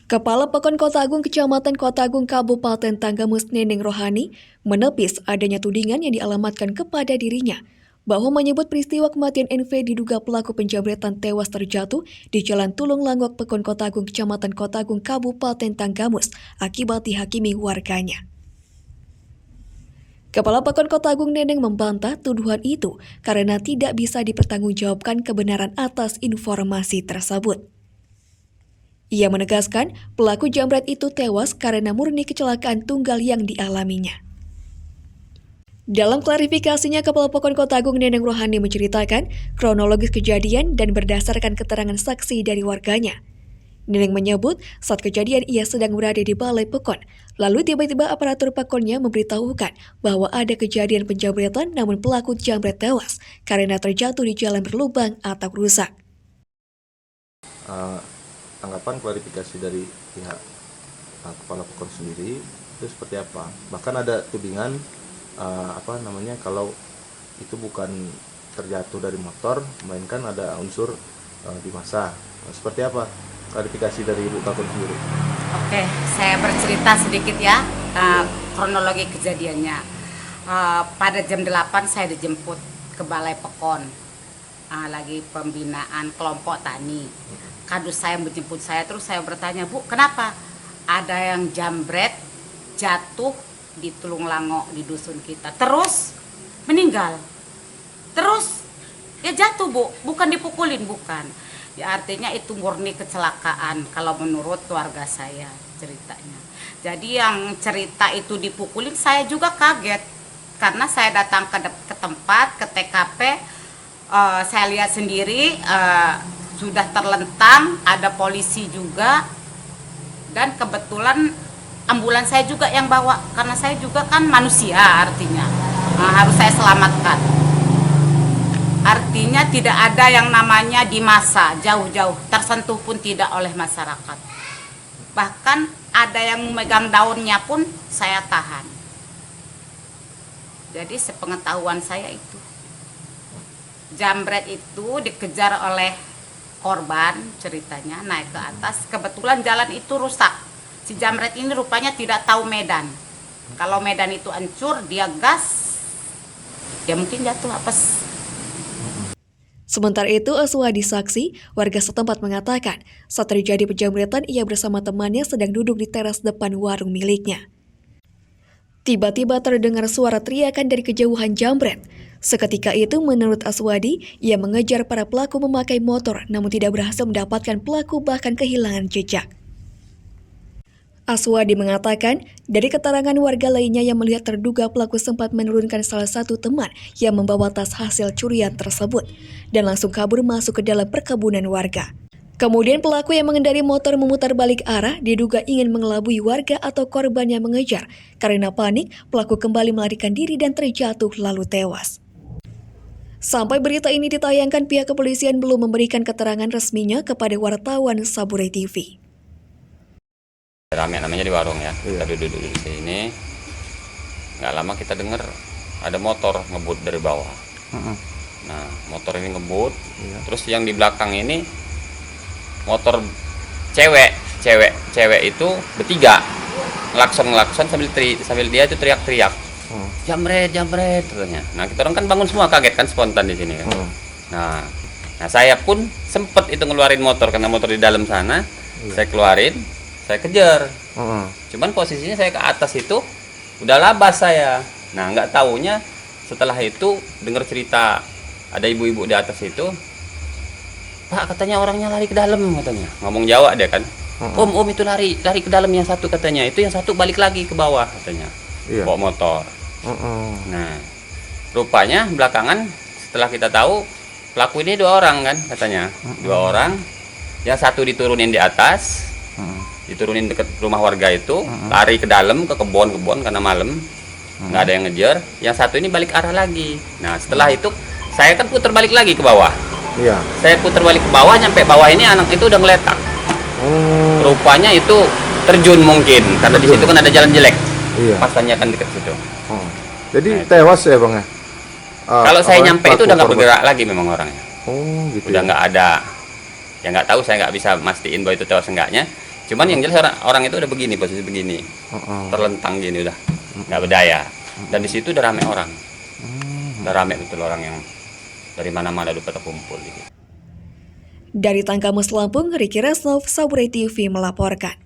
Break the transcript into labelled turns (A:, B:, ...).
A: Kepala Pekon Kota Agung Kecamatan Kota Agung Kabupaten Tanggamus Neneng Rohani menepis adanya tudingan yang dialamatkan kepada dirinya bahwa menyebut peristiwa kematian NV diduga pelaku penjamretan tewas terjatuh di Jalan Tulung Langok Pekon Kota Agung Kecamatan Kota Agung Kabupaten Tanggamus akibat dihakimi warganya. Kepala Pekon Kota Agung Neneng membantah tuduhan itu karena tidak bisa dipertanggungjawabkan kebenaran atas informasi tersebut. Ia menegaskan pelaku jambret itu tewas karena murni kecelakaan tunggal yang dialaminya. Dalam klarifikasinya, Kepala Pekon Kota Agung Neneng Rohani menceritakan kronologis kejadian dan berdasarkan keterangan saksi dari warganya. Neneng menyebut saat kejadian ia sedang berada di Balai Pekon, lalu tiba-tiba aparatur Pekonnya memberitahukan bahwa ada kejadian penjambretan namun pelaku jambret tewas karena terjatuh di jalan berlubang atau rusak.
B: Tanggapan klarifikasi dari pihak Kepala Pekon sendiri itu seperti apa? Bahkan ada tudingan kalau itu bukan terjatuh dari motor, melainkan ada unsur di massa. Seperti apa klarifikasi dari Ibu Pekon sendiri?
C: Oke, saya bercerita sedikit ya kronologi kejadiannya. Pada jam 8 saya dijemput ke Balai Pekon, lagi pembinaan kelompok tani. Kadus saya menjemput saya, terus saya bertanya, Bu, kenapa ada yang jambret jatuh di Tulung Langok di dusun kita, terus meninggal, terus ya jatuh, Bu, bukan dipukulin, bukan. Ya artinya itu murni kecelakaan kalau menurut keluarga saya ceritanya. Jadi yang cerita itu dipukulin, saya juga kaget karena saya datang ke tempat, ke TKP, saya lihat sendiri sudah terlentang, ada polisi juga, dan kebetulan ambulans saya juga yang bawa karena saya juga kan manusia, artinya harus saya selamatkan. Artinya tidak ada yang namanya di massa, jauh-jauh, tersentuh pun tidak oleh masyarakat. Bahkan ada yang memegang daunnya pun saya tahan. Jadi sepengetahuan saya itu, jambret itu dikejar oleh korban, ceritanya naik ke atas, kebetulan jalan itu rusak. Si jambret ini rupanya tidak tahu medan. Kalau medan itu hancur, dia gas, dia mungkin jatuh apes.
A: Sementara itu, Aswadi saksi, warga setempat mengatakan, saat terjadi penjambretan ia bersama temannya sedang duduk di teras depan warung miliknya. Tiba-tiba terdengar suara teriakan dari kejauhan jambret. Seketika itu, menurut Aswadi, ia mengejar para pelaku memakai motor, namun tidak berhasil mendapatkan pelaku bahkan kehilangan jejak. Aswadi mengatakan, dari keterangan warga lainnya yang melihat terduga pelaku sempat menurunkan salah satu teman yang membawa tas hasil curian tersebut, dan langsung kabur masuk ke dalam perkebunan warga. Kemudian pelaku yang mengendari motor memutar balik arah diduga ingin mengelabui warga atau korban yang mengejar. Karena panik, pelaku kembali melarikan diri dan terjatuh lalu tewas. Sampai berita ini ditayangkan, pihak kepolisian belum memberikan keterangan resminya kepada wartawan Saburai TV.
D: Rame namanya di warung ya, kita duduk di sini. Nggak lama kita dengar ada motor ngebut dari bawah. Nah, motor ini ngebut, terus yang di belakang ini motor cewek itu bertiga, ngelakson sambil dia itu teriak-teriak. Jambret katanya. Nah, kita orang kan bangun semua, kaget kan, spontan di sini kan. Nah, saya pun sempet itu ngeluarin motor karena motor di dalam sana. Saya keluarin, saya kejar. Cuman posisinya saya ke atas itu udah labas saya. Nah, nggak taunya setelah itu dengar cerita ada ibu-ibu di atas itu, Pak, katanya orangnya lari ke dalam katanya. Ngomong Jawa dia kan. Om itu lari ke dalam, yang satu katanya. Itu yang satu balik lagi ke bawah katanya. Bawa motor. Nah, rupanya belakangan setelah kita tahu pelaku ini 2 orang kan katanya. 2 orang. Yang satu diturunin di atas. Diturunin dekat rumah warga itu, lari ke dalam ke kebun karena malam. Nggak ada yang ngejar. Yang satu ini balik arah lagi. Nah, setelah itu saya kan putar balik lagi ke bawah.
B: Iya.
D: Saya putar balik ke bawah, nyampe bawah ini anak itu udah ngeletak. Rupanya itu terjun mungkin, karena di situ kan ada jalan jelek.
B: Iya.
D: Pas tanyakan dekat situ.
B: Jadi tewas ya Bang ya?
D: Kalau saya nyampe itu udah nggak bergerak lagi memang orangnya.
B: Gitu.
D: Udah nggak ada. Ya nggak tahu, saya nggak bisa mastiin bahwa itu tewas enggaknya. Cuman yang jelas orang itu udah begini, posisi begini, terlentang gini udah, nggak berdaya. Dan di situ udah rame orang, udah rame betul orang yang dari mana-mana udah pada kumpul. Gitu.
A: Dari Tangkamus Lampung, Riki Resnov, Saburai TV melaporkan.